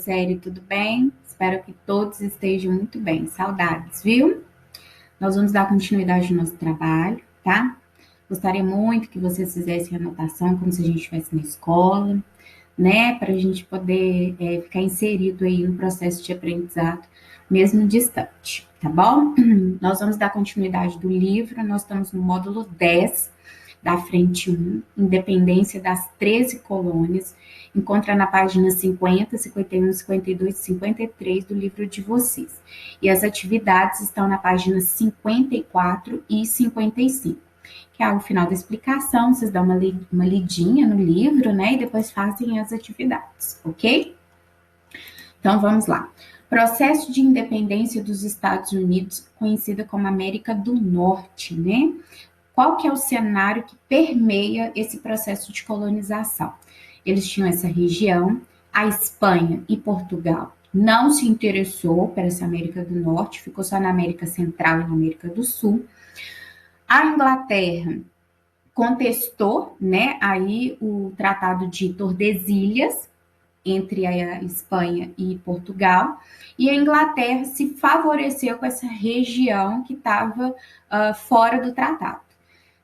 série, tudo bem? Espero que todos estejam muito bem. Saudades, viu? Nós vamos dar continuidade no nosso trabalho, tá? Gostaria muito que vocês fizessem anotação, como se a gente estivesse na escola, né? Para a gente poder ficar inserido aí no processo de aprendizado, mesmo distante, tá bom? Nós vamos dar continuidade do livro, nós estamos no módulo 10 da frente 1, Independência das 13 colônias, encontra na página 50, 51, 52 e 53 do livro de vocês. E as atividades estão na página 54 e 55, que é ao final da explicação, vocês dão uma lidinha no livro, né, e depois fazem as atividades, ok? Então, vamos lá. Processo de independência dos Estados Unidos, conhecida como América do Norte, né? Qual que é o cenário que permeia esse processo de colonização? Eles tinham essa região, a Espanha e Portugal não se interessou por essa América do Norte, ficou só na América Central e na América do Sul. A Inglaterra contestou, né, aí o Tratado de Tordesilhas entre a Espanha e Portugal, e a Inglaterra se favoreceu com essa região que estava fora do tratado.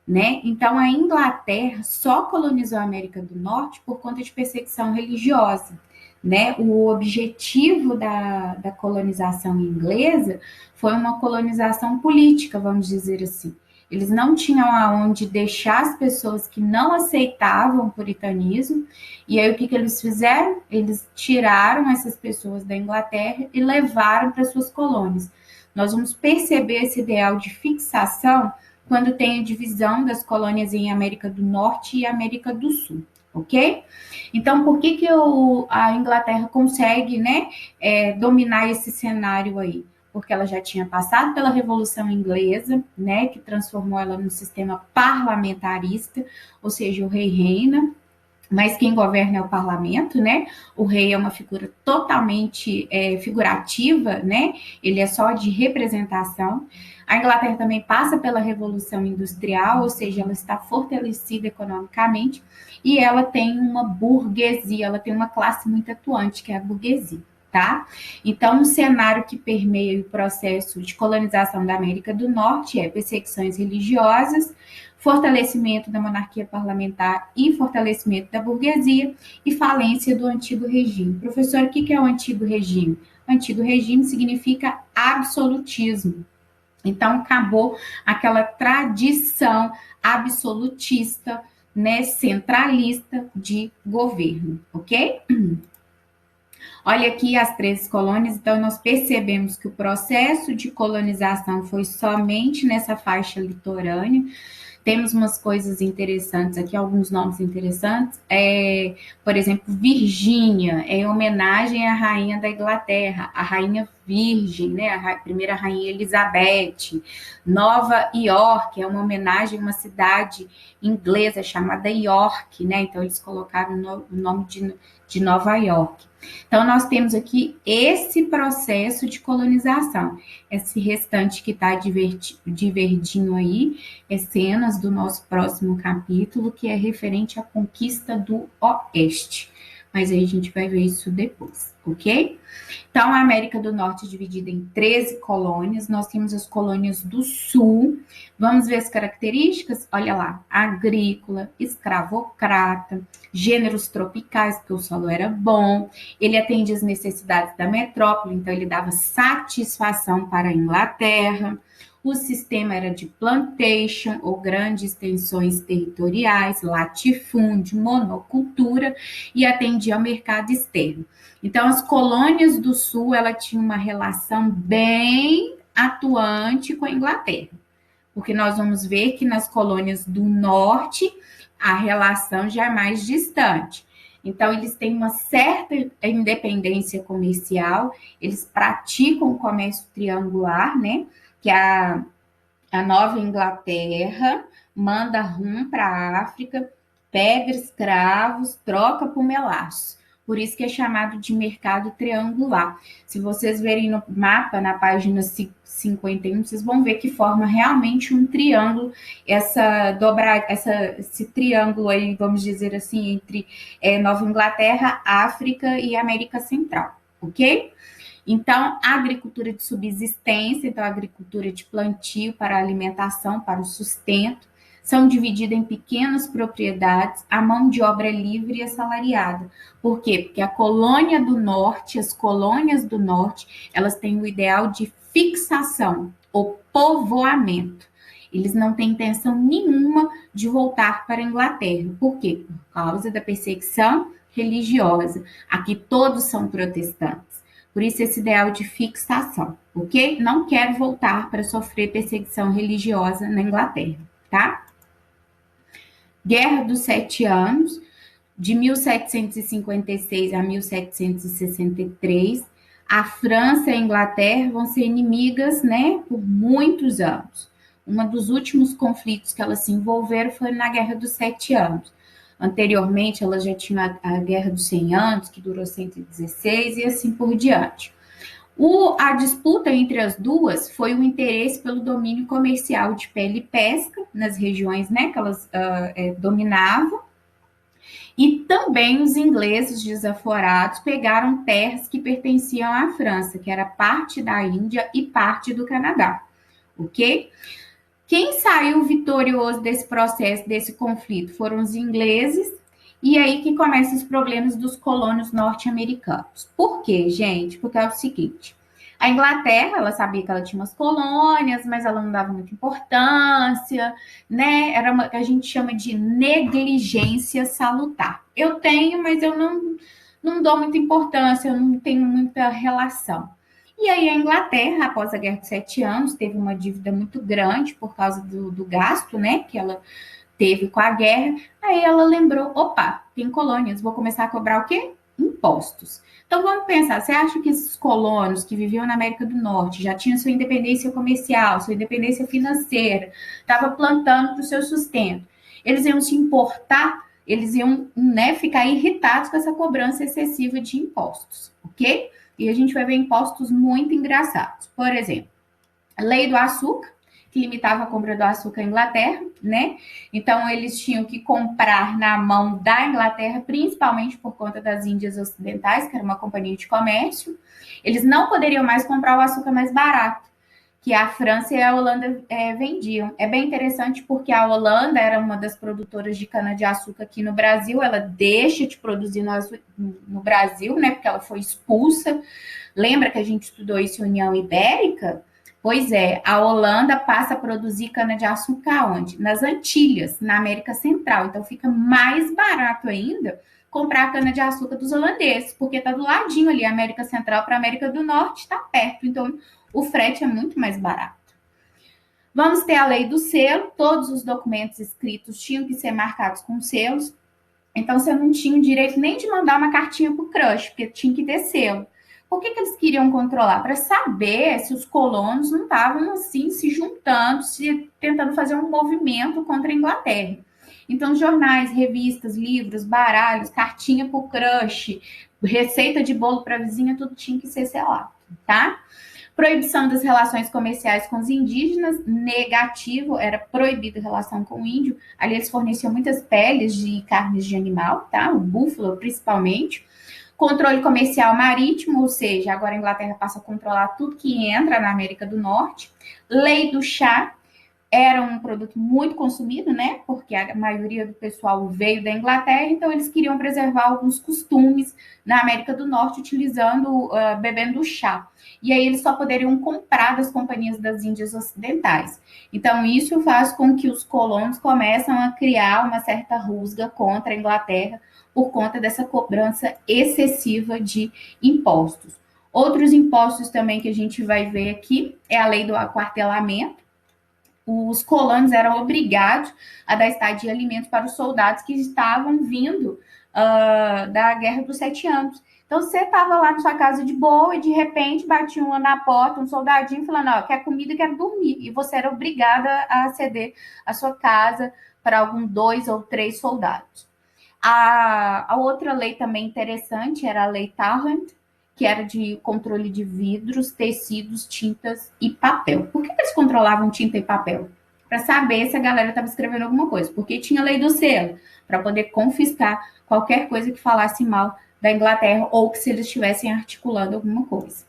Né? Então, a Inglaterra só colonizou a América do Norte por conta de perseguição religiosa. Né? O objetivo da colonização inglesa foi uma colonização política, vamos dizer assim. Eles não tinham aonde deixar as pessoas que não aceitavam o puritanismo, e aí o que eles fizeram? Eles tiraram essas pessoas da Inglaterra e levaram para suas colônias. Nós vamos perceber esse ideal de fixação quando tem a divisão das colônias em América do Norte e América do Sul, ok? Então, por que a Inglaterra consegue, né, dominar esse cenário aí? Porque ela já tinha passado pela Revolução Inglesa, né, que transformou ela num sistema parlamentarista, ou seja, o rei reina, mas quem governa é o parlamento, né? O rei é uma figura totalmente figurativa, né? Ele é só de representação. A Inglaterra também passa pela Revolução Industrial, ou seja, ela está fortalecida economicamente e ela tem uma burguesia, ela tem uma classe muito atuante, que é a burguesia. Tá? Então, um cenário que permeia o processo de colonização da América do Norte é perseguições religiosas, fortalecimento da monarquia parlamentar e fortalecimento da burguesia e falência do antigo regime. Professor, o que é o antigo regime? O antigo regime significa absolutismo. Então, acabou aquela tradição absolutista, né, centralista de governo, ok? Olha aqui as 13 colônias, então nós percebemos que o processo de colonização foi somente nessa faixa litorânea. Temos umas coisas interessantes aqui, alguns nomes interessantes. Por exemplo, Virgínia, é em homenagem à rainha da Inglaterra, a rainha Virgem, né? A primeira rainha Elizabeth. Nova York é uma homenagem a uma cidade inglesa chamada York, né? Então eles colocaram o nome de Nova York. Então, nós temos aqui esse processo de colonização. Esse restante que está de verdinho aí, é cenas do nosso próximo capítulo, que é referente à conquista do Oeste. Mas aí a gente vai ver isso depois, ok? Então, a América do Norte é dividida em 13 colônias. Nós temos as colônias do Sul. Vamos ver as características? Olha lá, agrícola, escravocrata, gêneros tropicais, porque o solo era bom. Ele atendia às necessidades da metrópole, então ele dava satisfação para a Inglaterra. O sistema era de plantation, ou grandes extensões territoriais, latifúndio, monocultura, e atendia ao mercado externo. Então, as colônias do Sul, ela tinha uma relação bem atuante com a Inglaterra, porque nós vamos ver que nas colônias do Norte, a relação já é mais distante. Então, eles têm uma certa independência comercial, eles praticam o comércio triangular, né? Que a Nova Inglaterra manda rum para a África, pega escravos, troca por melaços. Por isso que é chamado de mercado triangular. Se vocês verem no mapa, na página 51, vocês vão ver que forma realmente um triângulo, esse triângulo aí, vamos dizer assim, entre Nova Inglaterra, África e América Central, ok? Então, a agricultura de subsistência, então a agricultura de plantio para alimentação, para o sustento, são divididas em pequenas propriedades, a mão de obra é livre e assalariada. Por quê? Porque a colônia do norte, as colônias do norte, elas têm o ideal de fixação, ou povoamento. Eles não têm intenção nenhuma de voltar para a Inglaterra. Por quê? Por causa da perseguição religiosa. Aqui todos são protestantes. Por isso, esse ideal de fixação, ok? Não quero voltar para sofrer perseguição religiosa na Inglaterra, tá? Guerra dos Sete Anos, de 1756 a 1763. A França e a Inglaterra vão ser inimigas, né, por muitos anos. Um dos últimos conflitos que elas se envolveram foi na Guerra dos Sete Anos. Anteriormente, elas já tinham a Guerra dos 100 Anos, que durou 116, e assim por diante. A disputa entre as duas foi o interesse pelo domínio comercial de pele e pesca, nas regiões, né, que elas dominavam, e também os ingleses desaforados pegaram terras que pertenciam à França, que era parte da Índia e parte do Canadá, ok? Quem saiu vitorioso desse processo, desse conflito, foram os ingleses, e aí que começam os problemas dos colonos norte-americanos. Por quê, gente? Porque é o seguinte, a Inglaterra, ela sabia que ela tinha umas colônias, mas ela não dava muita importância, né? Era uma que a gente chama de negligência salutar. Eu tenho, mas eu não dou muita importância, eu não tenho muita relação. E aí a Inglaterra, após a Guerra dos Sete Anos, teve uma dívida muito grande por causa do gasto, né, que ela teve com a guerra. Aí ela lembrou, opa, tem colônias, vou começar a cobrar o quê? Impostos. Então vamos pensar, você acha que esses colonos que viviam na América do Norte já tinham sua independência comercial, sua independência financeira, estavam plantando para o seu sustento, eles iam se importar, eles iam, né, ficar irritados com essa cobrança excessiva de impostos, ok? E a gente vai ver impostos muito engraçados. Por exemplo, a lei do açúcar, que limitava a compra do açúcar à Inglaterra, né? Então, eles tinham que comprar na mão da Inglaterra, principalmente por conta das Índias Ocidentais, que era uma companhia de comércio. Eles não poderiam mais comprar o açúcar mais barato, que a França e a Holanda vendiam. É bem interessante porque a Holanda era uma das produtoras de cana-de-açúcar aqui no Brasil, ela deixa de produzir no Brasil, né, porque ela foi expulsa. Lembra que a gente estudou isso em União Ibérica? Pois é, a Holanda passa a produzir cana-de-açúcar onde? Nas Antilhas, na América Central. Então fica mais barato ainda comprar a cana-de-açúcar dos holandeses, porque está do ladinho ali, a América Central para a América do Norte está perto. Então o frete é muito mais barato. Vamos ter a lei do selo, todos os documentos escritos tinham que ser marcados com selos, então você não tinha o direito nem de mandar uma cartinha para o crush, porque tinha que ter selo. Por que eles queriam controlar? Para saber se os colonos não estavam assim se juntando, tentando fazer um movimento contra a Inglaterra. Então, jornais, revistas, livros, baralhos, cartinha para o crush, receita de bolo para a vizinha, tudo tinha que ser selado, tá? Proibição das relações comerciais com os indígenas, negativo, era proibida a relação com o índio. Ali eles forneciam muitas peles de carnes de animal, tá? O búfalo, principalmente. Controle comercial marítimo, ou seja, agora a Inglaterra passa a controlar tudo que entra na América do Norte. Lei do chá, era um produto muito consumido, né? Porque a maioria do pessoal veio da Inglaterra, então eles queriam preservar alguns costumes na América do Norte, bebendo chá. E aí eles só poderiam comprar das companhias das Índias Ocidentais. Então isso faz com que os colonos começam a criar uma certa rusga contra a Inglaterra por conta dessa cobrança excessiva de impostos. Outros impostos também que a gente vai ver aqui é a lei do aquartelamento. Os colonos eram obrigados a dar estadia de alimentos para os soldados que estavam vindo da Guerra dos Sete Anos. Então, você estava lá na sua casa de boa e, de repente, batia uma na porta, um soldadinho, falando, ó, quer comida, quer dormir. E você era obrigada a ceder a sua casa para algum 2 ou 3 soldados. A outra lei também interessante era a Lei Tarrant, que era de controle de vidros, tecidos, tintas e papel. Por que eles controlavam tinta e papel? Para saber se a galera estava escrevendo alguma coisa. Porque tinha a lei do selo, para poder confiscar qualquer coisa que falasse mal da Inglaterra, ou que se eles estivessem articulando alguma coisa.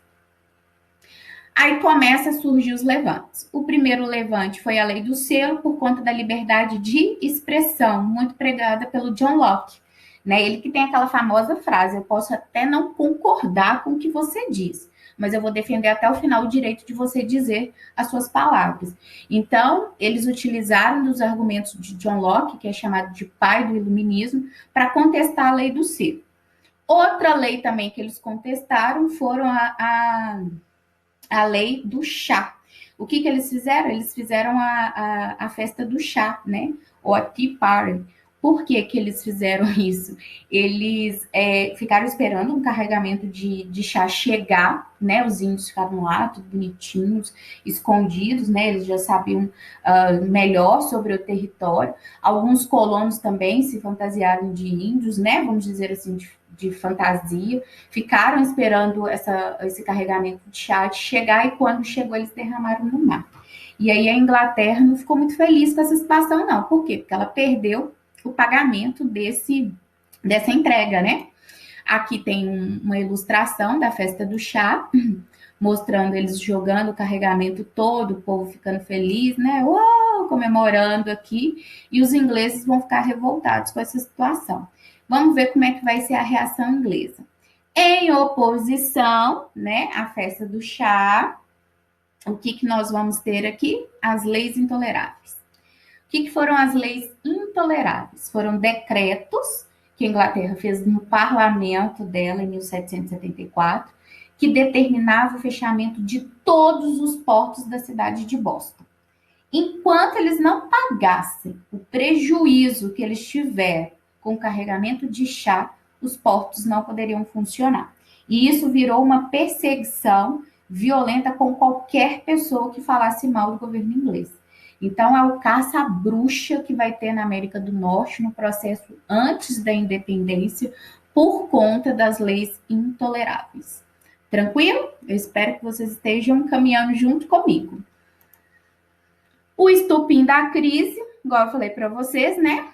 Aí começa a surgir os levantes. O primeiro levante foi a lei do selo, por conta da liberdade de expressão, muito pregada pelo John Locke. Né? Ele que tem aquela famosa frase: eu posso até não concordar com o que você diz, mas eu vou defender até o final o direito de você dizer as suas palavras. Então, eles utilizaram dos argumentos de John Locke, que é chamado de pai do iluminismo, para contestar a lei do selo. Outra lei também que eles contestaram foram a lei do chá. O que eles fizeram? Eles fizeram a festa do chá, né? Ou a Tea Party. Por que eles fizeram isso? Eles ficaram esperando um carregamento de chá chegar, né? Os índios ficaram lá, tudo bonitinhos, escondidos, né? Eles já sabiam melhor sobre o território. Alguns colonos também se fantasiaram de índios, né? Vamos dizer assim, de fantasia, ficaram esperando esse carregamento de chá chegar, e quando chegou, eles derramaram no mar. E aí a Inglaterra não ficou muito feliz com essa situação, não. Por quê? Porque ela perdeu o pagamento dessa entrega, né? Aqui tem uma ilustração da festa do chá, mostrando eles jogando o carregamento todo, o povo ficando feliz, né? Uou, comemorando aqui, e os ingleses vão ficar revoltados com essa situação. Vamos ver como é que vai ser a reação inglesa. Em oposição, né, à festa do chá, o que nós vamos ter aqui? As leis intoleráveis. O que foram as leis intoleráveis? Foram decretos que a Inglaterra fez no parlamento dela em 1774, que determinava o fechamento de todos os portos da cidade de Boston. Enquanto eles não pagassem o prejuízo que eles tiveram com o carregamento de chá, os portos não poderiam funcionar. E isso virou uma perseguição violenta com qualquer pessoa que falasse mal do governo inglês. Então, é o caça-bruxa que vai ter na América do Norte, no processo antes da independência, por conta das leis intoleráveis. Tranquilo? Eu espero que vocês estejam caminhando junto comigo. O estupim da crise, igual eu falei para vocês, né?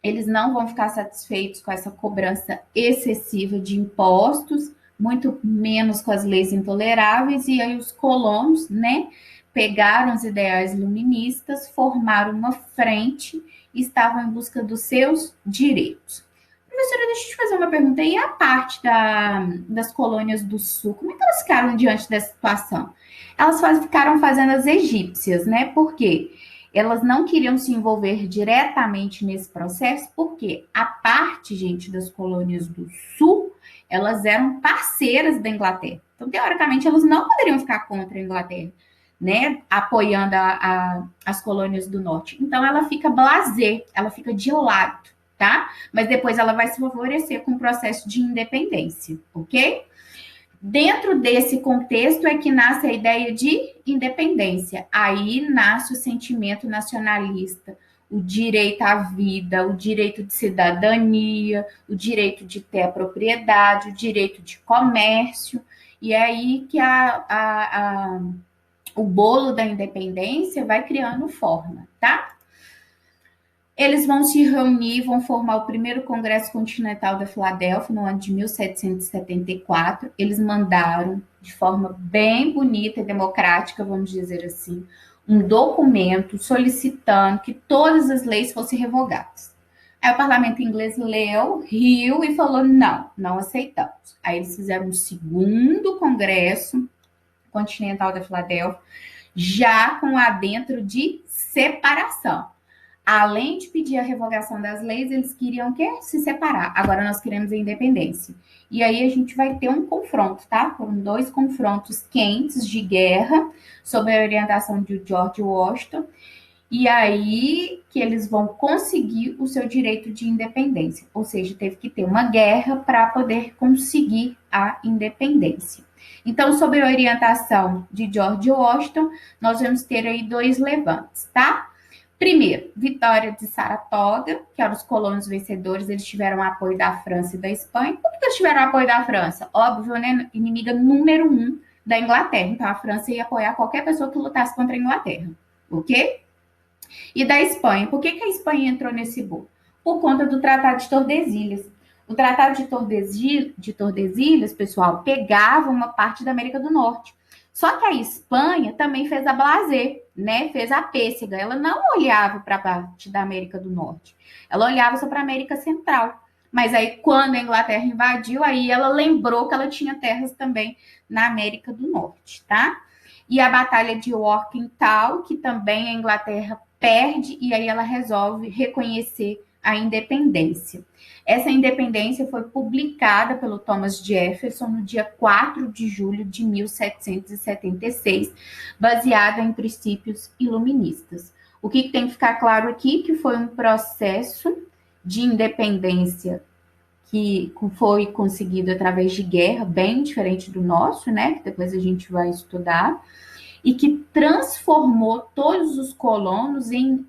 Eles não vão ficar satisfeitos com essa cobrança excessiva de impostos, muito menos com as leis intoleráveis, e aí os colonos, né, pegaram os ideais iluministas, formaram uma frente e estavam em busca dos seus direitos. Professora, deixa eu te fazer uma pergunta. E a parte das colônias do Sul, como é que elas ficaram diante dessa situação? Elas ficaram fazendo as egípcias, né? Por quê? Elas não queriam se envolver diretamente nesse processo, porque a parte, gente, das colônias do Sul, elas eram parceiras da Inglaterra. Então, teoricamente, elas não poderiam ficar contra a Inglaterra, né? Apoiando as colônias do Norte. Então, ela fica blasé, ela fica de lado, tá? Mas depois ela vai se favorecer com o processo de independência, ok? Dentro desse contexto é que nasce a ideia de independência. Aí nasce o sentimento nacionalista, o direito à vida, o direito de cidadania, o direito de ter a propriedade, o direito de comércio. E é aí que o bolo da independência vai criando forma, tá? Eles vão se reunir, vão formar o primeiro Congresso Continental da Filadélfia no ano de 1774. Eles mandaram, de forma bem bonita e democrática, vamos dizer assim, um documento solicitando que todas as leis fossem revogadas. Aí o parlamento inglês leu, riu e falou: não, não aceitamos. Aí eles fizeram um segundo Congresso Continental da Filadélfia, já com adentro de separação. Além de pedir a revogação das leis, eles queriam o quê? Se separar. Agora nós queremos a independência. E aí a gente vai ter um confronto, tá? Foram 2 confrontos quentes de guerra, sob a orientação de George Washington. E aí que eles vão conseguir o seu direito de independência. Ou seja, teve que ter uma guerra para poder conseguir a independência. Então, sob a orientação de George Washington, nós vamos ter aí 2 levantes, tá? Primeiro, vitória de Saratoga, que eram os colonos vencedores, eles tiveram o apoio da França e da Espanha. Por que eles tiveram o apoio da França? Óbvio, né? Inimiga número 1 da Inglaterra. Então, a França ia apoiar qualquer pessoa que lutasse contra a Inglaterra, ok? E da Espanha. Por que a Espanha entrou nesse bolo? Por conta do Tratado de Tordesilhas. O Tratado de Tordesilhas, pessoal, pegava uma parte da América do Norte. Só que a Espanha também fez a blazer, né? Fez a pêssega. Ela não olhava para a parte da América do Norte. Ela olhava só para a América Central. Mas aí, quando a Inglaterra invadiu, aí ela lembrou que ela tinha terras também na América do Norte, tá? E a Batalha de Working-Tal, que também a Inglaterra perde, e aí ela resolve reconhecer a independência. Essa independência foi publicada pelo Thomas Jefferson no dia 4 de julho de 1776, baseada em princípios iluministas. O que tem que ficar claro aqui? Que foi um processo de independência que foi conseguido através de guerra, bem diferente do nosso, né? Que depois a gente vai estudar, e que transformou todos os colonos em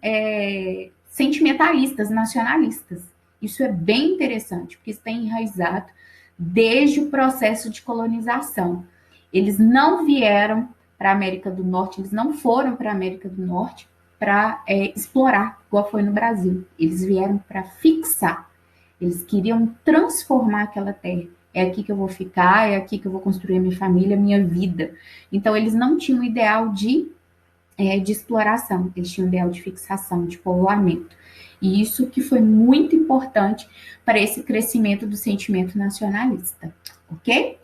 sentimentalistas, nacionalistas. Isso é bem interessante, porque está enraizado desde o processo de colonização. Eles não vieram para a América do Norte, eles não foram para a América do Norte para explorar, igual foi no Brasil. Eles vieram para fixar. Eles queriam transformar aquela terra. É aqui que eu vou ficar, é aqui que eu vou construir minha família, minha vida. Então, eles não tinham o ideal de exploração, eles tinham um ideal de fixação, de povoamento. E isso que foi muito importante para esse crescimento do sentimento nacionalista, ok?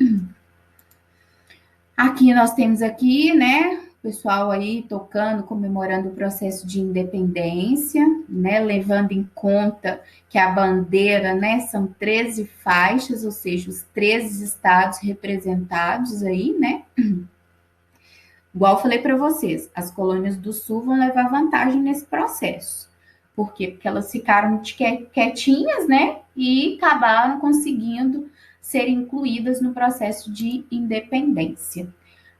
Aqui nós temos aqui, né, o pessoal aí tocando, comemorando o processo de independência, né, levando em conta que a bandeira, né, são 13 faixas, ou seja, os 13 estados representados aí, né? Igual eu falei para vocês, as colônias do Sul vão levar vantagem nesse processo. Por quê? Porque elas ficaram quietinhas, né? E acabaram conseguindo ser incluídas no processo de independência.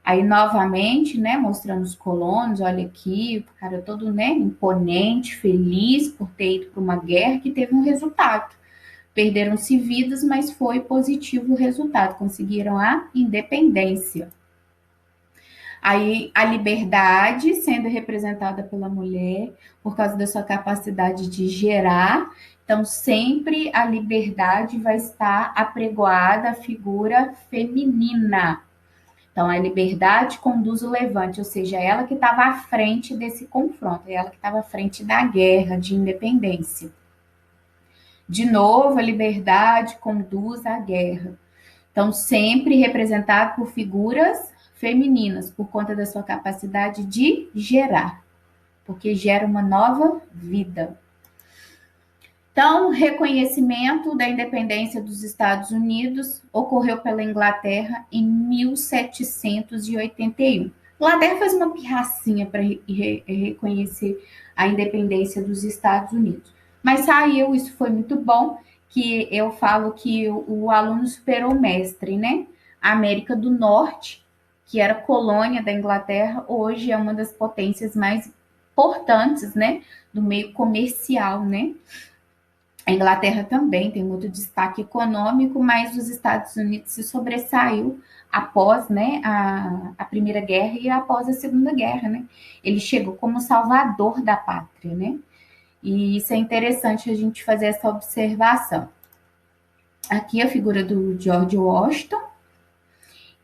Aí, novamente, né, mostrando os colonos, olha aqui, o cara todo, né, imponente, feliz por ter ido para uma guerra que teve um resultado. Perderam-se vidas, mas foi positivo o resultado, conseguiram a independência. Aí a liberdade sendo representada pela mulher por causa da sua capacidade de gerar. Então, sempre a liberdade vai estar apregoada à figura feminina. Então, a liberdade conduz o levante, ou seja, ela que estava à frente desse confronto, ela que estava à frente da guerra de independência. De novo, a liberdade conduz à guerra. Então, sempre representado por figuras femininas, por conta da sua capacidade de gerar, porque gera uma nova vida. Então, reconhecimento da independência dos Estados Unidos ocorreu pela Inglaterra em 1781. A Inglaterra fez uma pirracinha para reconhecer a independência dos Estados Unidos. Mas saiu, isso foi muito bom, que eu falo que o aluno superou o mestre, né? A América do Norte, que era colônia da Inglaterra, hoje é uma das potências mais importantes, né? Do meio comercial, né? A Inglaterra também tem muito destaque econômico, mas os Estados Unidos se sobressaiu após, né, a Primeira Guerra e após a Segunda Guerra, né? Ele chegou como salvador da pátria, né? E isso é interessante a gente fazer essa observação. Aqui a figura do George Washington.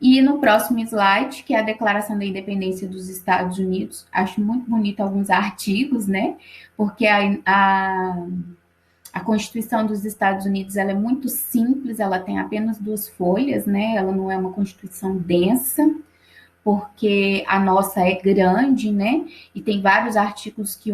E no próximo slide, que é a Declaração da Independência dos Estados Unidos, acho muito bonito alguns artigos, né? Porque a Constituição dos Estados Unidos ela é muito simples, ela tem apenas 2 folhas, né? Ela não é uma Constituição densa, porque a nossa é grande, né? E tem vários artigos que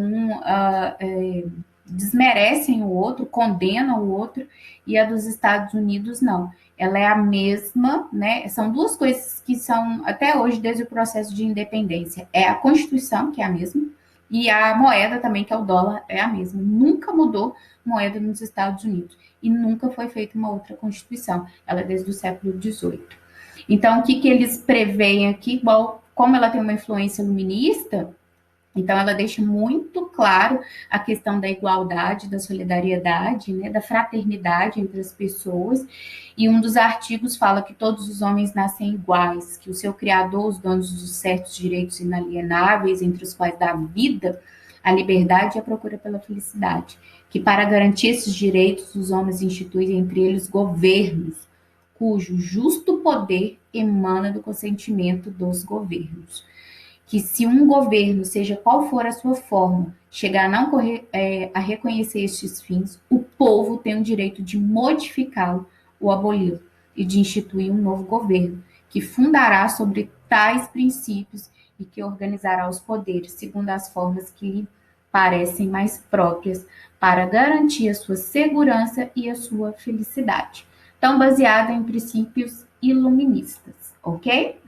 desmerecem o outro, condenam o outro, e a dos Estados Unidos não. Ela é a mesma, né? São 2 coisas que são, até hoje, desde o processo de independência. É a Constituição, que é a mesma, e a moeda também, que é o dólar, é a mesma. Nunca mudou moeda nos Estados Unidos. E nunca foi feita uma outra Constituição. Ela é desde o século XVIII. Então, o que eles preveem aqui? Igual, como ela tem uma influência luminista, então ela deixa muito claro a questão da igualdade, da solidariedade, né, da fraternidade entre as pessoas. E um dos artigos fala que todos os homens nascem iguais, que o seu Criador, os donos dos certos direitos inalienáveis, entre os quais da vida, a liberdade e a procura pela felicidade, que para garantir esses direitos os homens instituem entre eles governos, cujo justo poder emana do consentimento dos governos. Que se um governo, seja qual for a sua forma, chegar a não a reconhecer estes fins, o povo tem o direito de modificá-lo ou aboli-lo e de instituir um novo governo, que fundará sobre tais princípios e que organizará os poderes segundo as formas que lhe parecem mais próprias para garantir a sua segurança e a sua felicidade. Então, baseado em princípios iluministas, ok?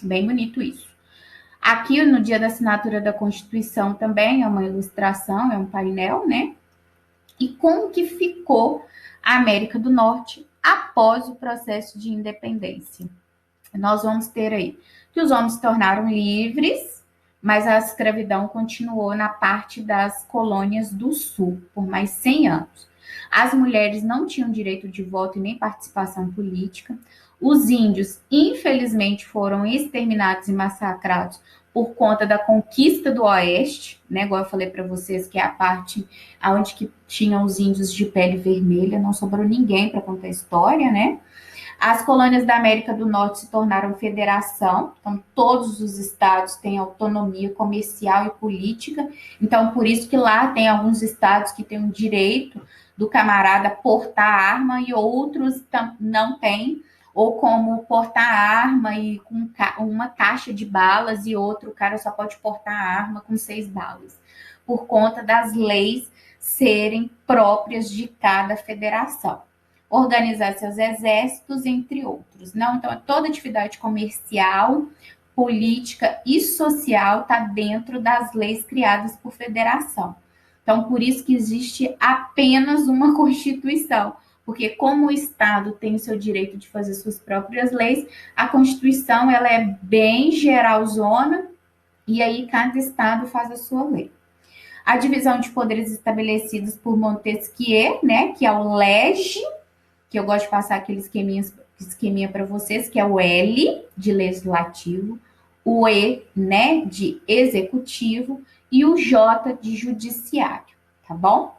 Bem bonito isso. Aqui, no dia da assinatura da Constituição, também é uma ilustração, é um painel, né? E como que ficou a América do Norte após o processo de independência. Nós vamos ter aí que os homens se tornaram livres, mas a escravidão continuou na parte das colônias do Sul por mais 100 anos. As mulheres não tinham direito de voto e nem participação política. Os índios, infelizmente, foram exterminados e massacrados por conta da conquista do Oeste, né? Igual eu falei para vocês, que é a parte onde que tinham os índios de pele vermelha, não sobrou ninguém para contar a história, né? As colônias da América do Norte se tornaram federação, então todos os estados têm autonomia comercial e política, então por isso que lá tem alguns estados que têm o direito do camarada portar arma e outros não têm, ou como portar arma e com uma caixa de balas e outro cara só pode portar arma com 6 balas, por conta das leis serem próprias de cada federação. Organizar seus exércitos, entre outros. Não, então, toda atividade comercial, política e social está dentro das leis criadas por federação. Então, por isso que existe apenas uma Constituição, porque como o Estado tem o seu direito de fazer suas próprias leis, a Constituição ela é bem geralzona e aí cada Estado faz a sua lei. A divisão de poderes estabelecidos por Montesquieu, né, que é o lege, que eu gosto de passar aquele esqueminha para vocês, que é o L de legislativo, o E, né, de executivo e o J de judiciário, tá bom?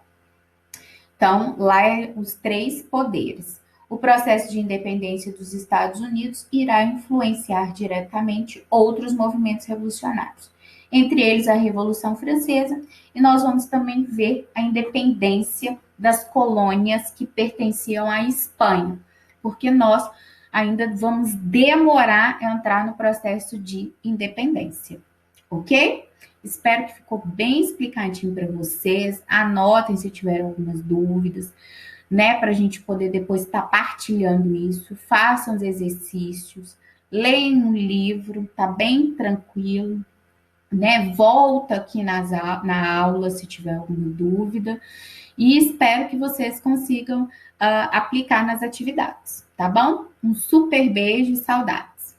Então, lá é os 3 poderes. O processo de independência dos Estados Unidos irá influenciar diretamente outros movimentos revolucionários, entre eles a Revolução Francesa, e nós vamos também ver a independência das colônias que pertenciam à Espanha, porque nós ainda vamos demorar a entrar no processo de independência, ok? Espero que ficou bem explicadinho para vocês. Anotem se tiverem algumas dúvidas, né? Para a gente poder depois estar partilhando isso. Façam os exercícios, leiam um livro, tá bem tranquilo, né? Volta aqui na aula se tiver alguma dúvida. E espero que vocês consigam aplicar nas atividades, tá bom? Um super beijo e saudades.